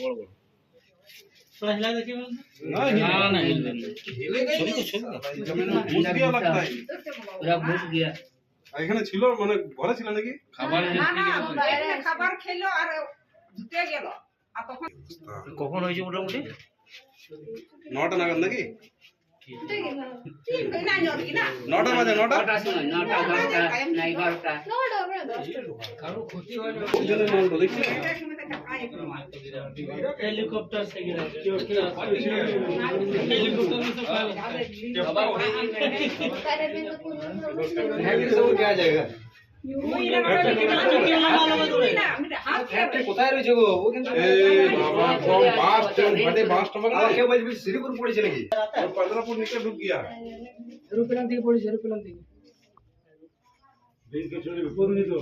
বড় বড় এখানে ছিল মানে ঘরে ছিল নাকি খাবার খেলো আর ঢুকে গেল আর তখন কখন হয়েছে মোটামুটি 9টা নাগাদ নাকি না নিয়ত কি না 9টা বাজে 9টা কারো ক্ষতি হয় না দেখছি হেলিকপ্টার से गिरा क्या जाएगा কোথায় রয়েছে গো ও কিন্তু কেউ বলবি শ্রীপুর পড়েছে নাকি 15 ফুট নিচে ঢুক গিয়া एरोप्लेन থেকে পড়েছে एरोप्लेन থেকে দিনকে চলে উপর নিতো